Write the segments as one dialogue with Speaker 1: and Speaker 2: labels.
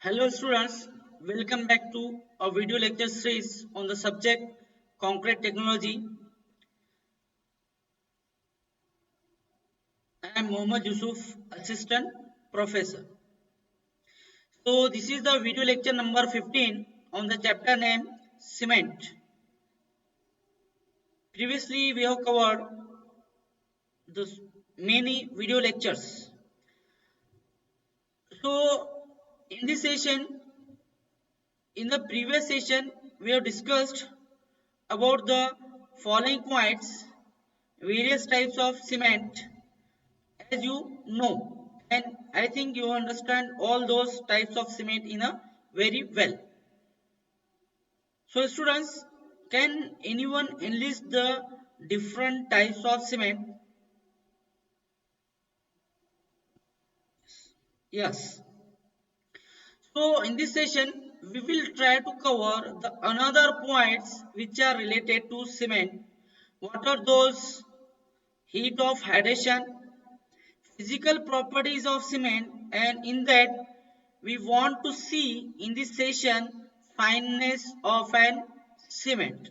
Speaker 1: Hello students, welcome back to a video lecture series on the subject concrete technology. I am Mohammad Yusuf, assistant professor. So this is the video lecture number 15 on the chapter name cement. Previously we have covered the many video lectures. So in this session, in the previous session we have discussed about the following points, various types of cement, as you know, and I think you understand all those types of cement in a very well. So students, can anyone enlist the different types of cement? Yes. So in this session we will try to cover the another points which are related to cement. What are those? Heat of hydration, physical properties of cement, and in that we want to see in this session fineness of an cement.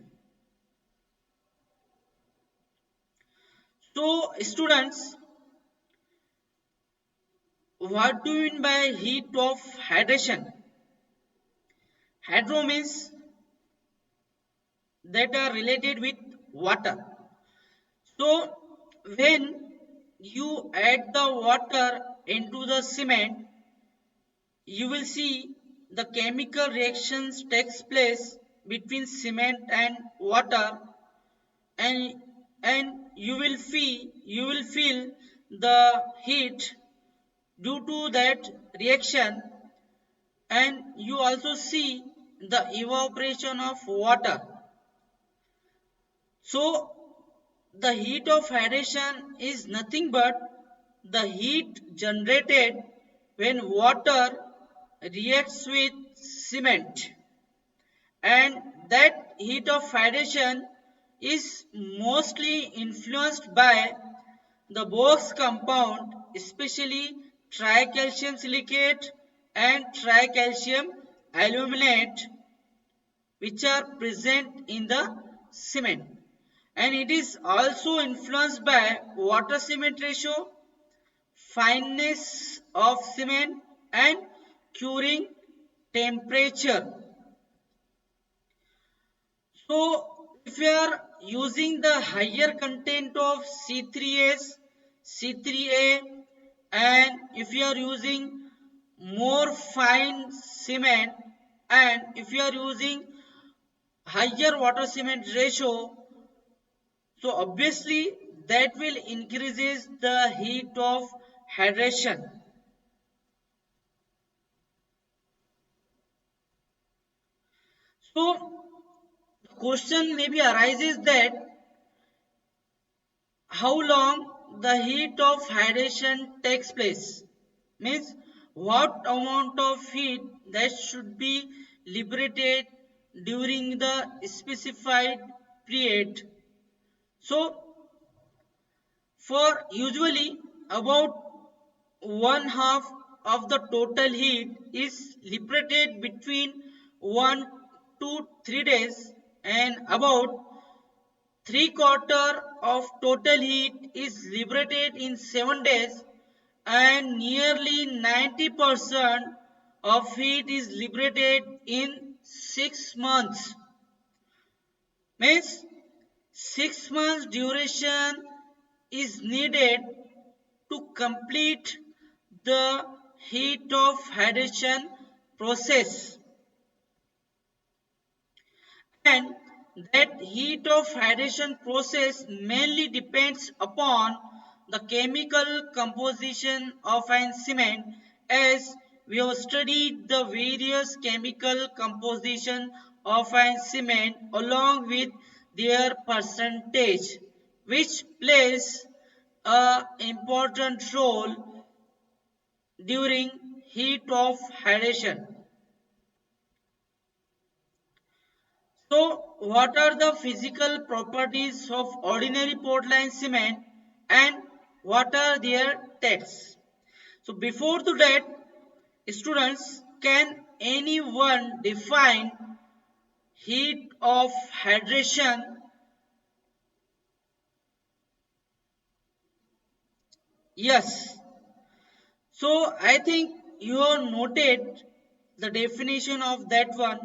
Speaker 1: So students, what do you mean by heat of hydration? Hydro means that are related with water. So when you add the water into the cement, you will see the chemical reactions takes place between cement and water, and you will feel the heat due to that reaction, and you also see the evaporation of water. So the heat of hydration is nothing but the heat generated when water reacts with cement, and that heat of hydration is mostly influenced by the Box compound, especially tricalcium silicate and tricalcium aluminate, which are present in the cement, and it is also influenced by water cement ratio, fineness of cement, and curing temperature. So if you are using the higher content of C3S, C3A, and if you are using more fine cement, and if you are using higher water cement ratio, so obviously that will increases the heat of hydration. So the question maybe arises that how long the heat of hydration takes place, means what amount of heat that should be liberated during the specified period. So for usually about one half of the total heat is liberated between 1 to 3 days, and about three-quarter of total heat is liberated in 7 days, and nearly 90% of heat is liberated in 6 months. Means 6 months duration is needed to complete the heat of hydration process, and that heat of hydration process mainly depends upon the chemical composition of an cement, as we have studied the various chemical composition of an cement along with their percentage, which plays a important role during heat of hydration. So, what are the physical properties of ordinary Portland cement and what are their tests? So, before to that, students, can anyone define heat of hydration? Yes. So I think you have noted the definition of that one.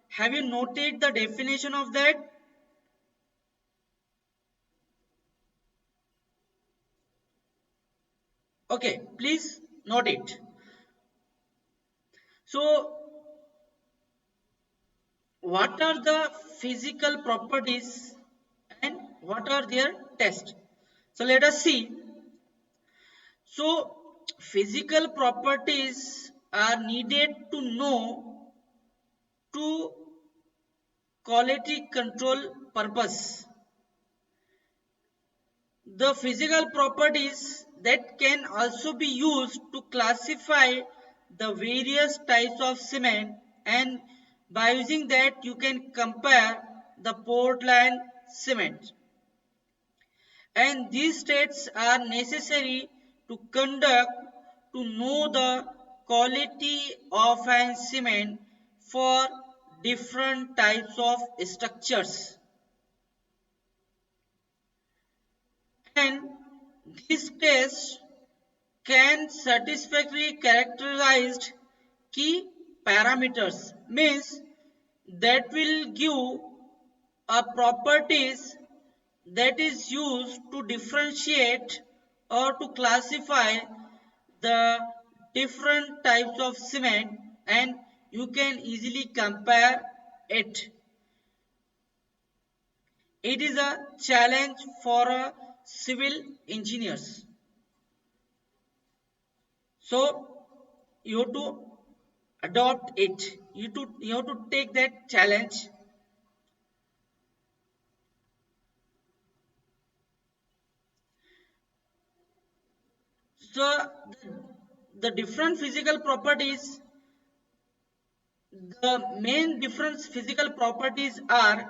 Speaker 1: Have you noted the definition of that? Okay, please note it. So what are the physical properties and what are their tests? So let us see. So physical properties are needed to know to quality control purpose. The physical properties that can also be used to classify the various types of cement, and by using that you can compare the Portland cement, and these states are necessary to conduct to know the quality of an cement for different types of structures, and these tests can satisfactorily characterized key parameters, means that will give a properties that is used to differentiate or to classify the different types of cement, and you can easily compare it. It is a challenge for civil engineers. So you have to adopt it. You have to take that challenge. So the different physical properties, the main different physical properties are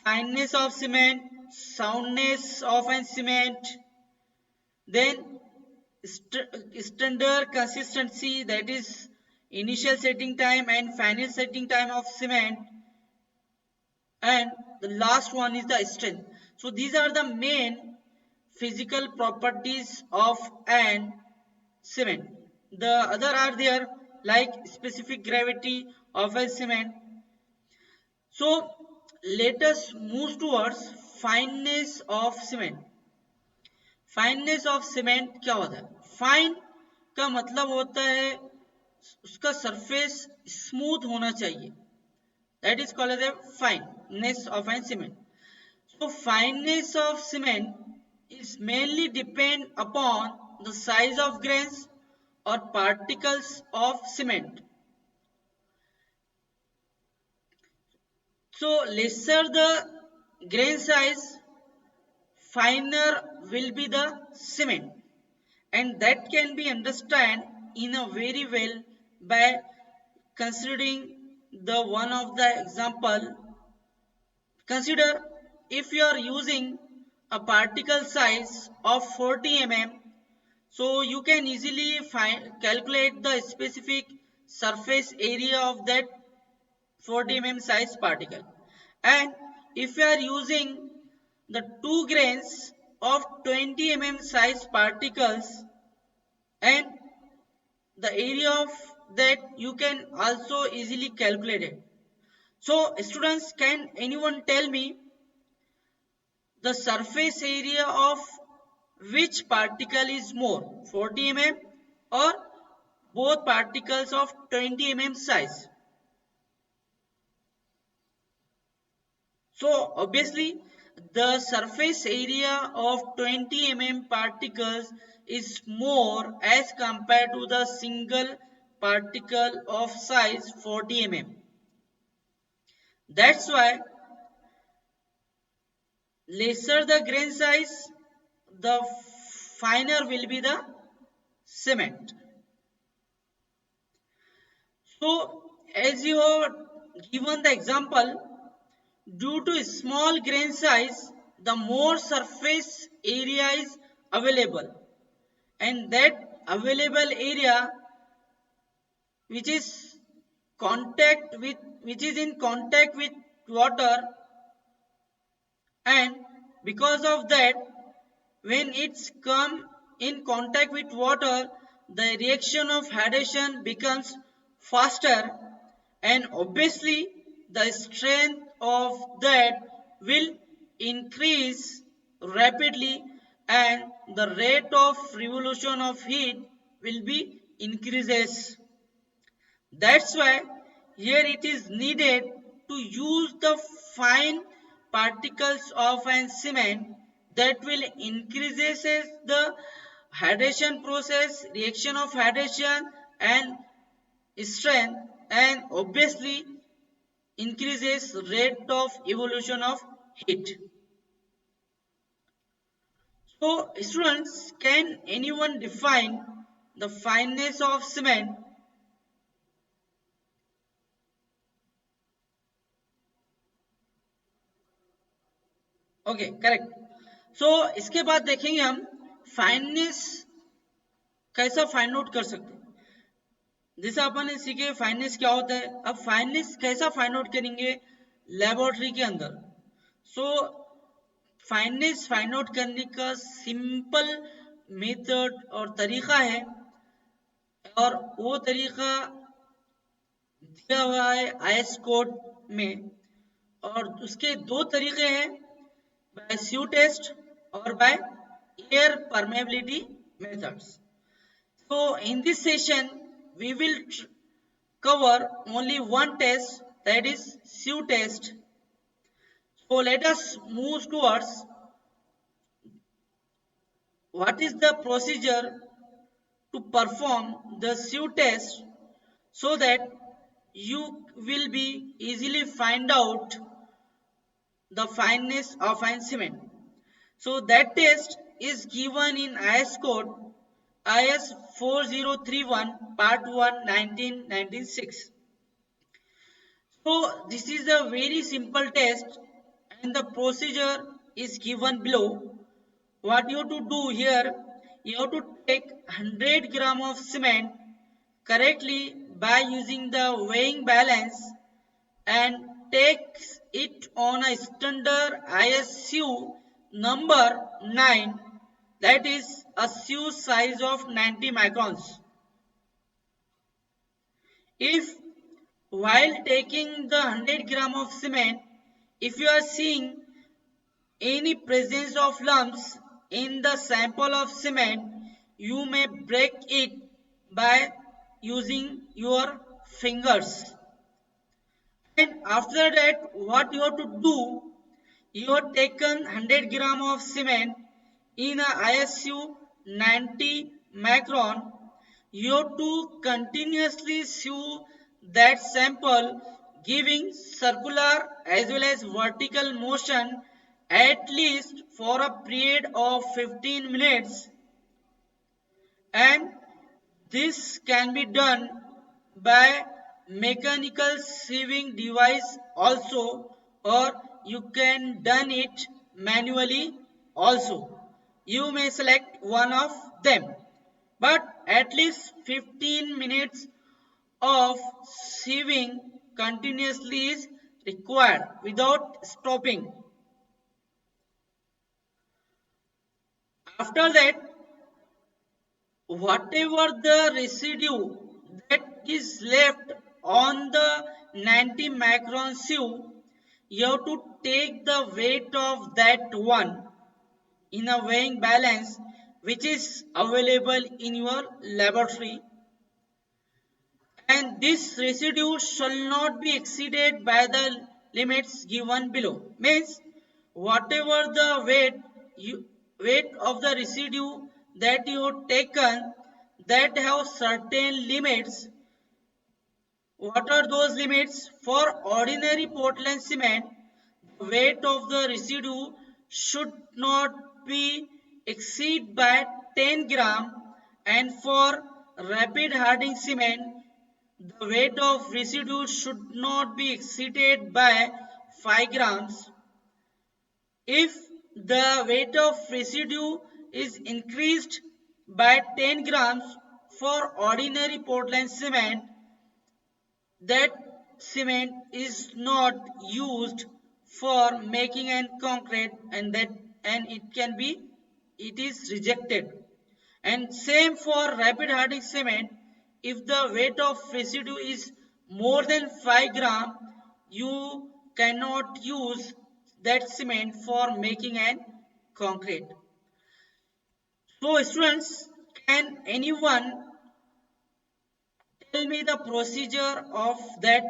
Speaker 1: fineness of cement, soundness of a cement, then standard consistency, that is initial setting time and final setting time of cement, and the last one is the strength. So these are the main physical properties of an cement. The other are there like specific gravity of a cement. So let us move towards fineness of cement. Fineness of cement क्या होता है? Fine का मतलब होता है उसका surface smooth होना चाहिए, that is called as a fineness of an cement. So fineness of cement is mainly depend upon the size of grains or particles of cement. So lesser the grain size, finer will be the cement, and that can be understand in a very well by considering the one of the example. Consider if you are using a particle size of 40 mm, so you can easily calculate the specific surface area of that 40 mm size particle. And if you are using the 2 grains of 20 mm size particles, and the area of that you can also easily calculate it. So students, can anyone tell me the surface area of which particle is more, 40 mm or both particles of 20 mm size? So obviously the surface area of 20 mm particles is more as compared to the single particle of size 40 mm. That's why lesser the grain size, the finer will be the cement. So as you have given the example, due to small grain size, the more surface area is available, and that available area which is which is in contact with water, and because of that, when it's come in contact with water, the reaction of hydration becomes faster, and obviously the strength of that will increase rapidly, and the rate of revolution of heat will be increases. That's why here it is needed to use the fine particles of an cement that will increases the hydration process, reaction of hydration and strength, and obviously increases rate of evolution of heat. So students, can anyone define the fineness of cement? Okay correct. So इसके बाद देखेंगे हम fineness कैसा find out कर सकते हैं. जैसे अपन ने सीखे फाइननेस क्या होता है, अब फाइननेस कैसा फाइंड आउट करेंगे लेबोरेटरी के अंदर. सो फाइननेस फाइंड आउट करने का सिंपल मेथड और तरीका है, और वो तरीका दिया हुआ है आईएस कोड में, और उसके दो तरीके हैं, by SU test or by air permeability methods. So in this session we will cover only one test, that is SU test. So let us move towards what is the procedure to perform the SU test, so that you will be easily find out the fineness of an cement. So that test is given in IS code IS 4031 part 1 1996. So this is a very simple test, and the procedure is given below. What you have to do here, you have to take 100 gram of cement correctly by using the weighing balance, and takes it on a standard ISU number 9, that is a SU size of 90 microns. If while taking the 100 gram of cement, if you are seeing any presence of lumps in the sample of cement, you may break it by using your fingers. And after that, what you have to do, you have taken 100 gram of cement in a ISU 90 macron. You have to continuously sew that sample, giving circular as well as vertical motion at least for a period of 15 minutes, and this can be done by mechanical sieving device also, or you can done it manually also. You may select one of them, but at least 15 minutes of sieving continuously is required without stopping. After that, whatever the residue that is left on the 90 macron sieve, you have to take the weight of that one in a weighing balance which is available in your laboratory, and this residue shall not be exceeded by the limits given below. Means whatever the weight of the residue that you have taken, that have certain limits. What are those limits? For ordinary Portland cement, the weight of the residue should not be exceed by 10 gram, and for rapid hardening cement, the weight of residue should not be exceeded by 5 grams. If the weight of residue is increased by 10 grams for ordinary Portland cement, that cement is not used for making an concrete, and it is rejected. And same for rapid hardening cement. If the weight of residue is more than 5 gram, you cannot use that cement for making an concrete. So students, can anyone tell me the procedure of that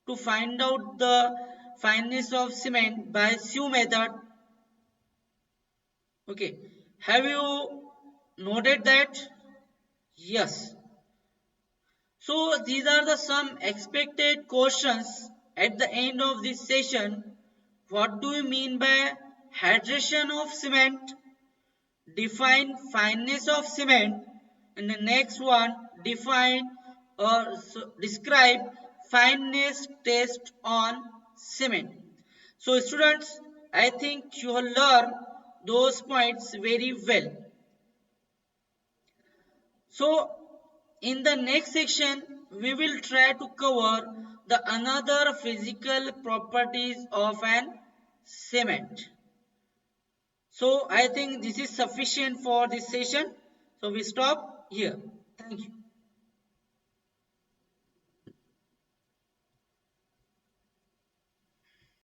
Speaker 1: to find out the fineness of cement by Sioux method? Okay. Have you noted that? Yes. So these are the some expected questions at the end of this session. What do you mean by hydration of cement? Define fineness of cement. And the next one, define or describe fineness test on cement. So students, I think you will learn those points very well. So in the next section, we will try to cover the another physical properties of an cement. So I think this is sufficient for this session. So we stop here. Thank you.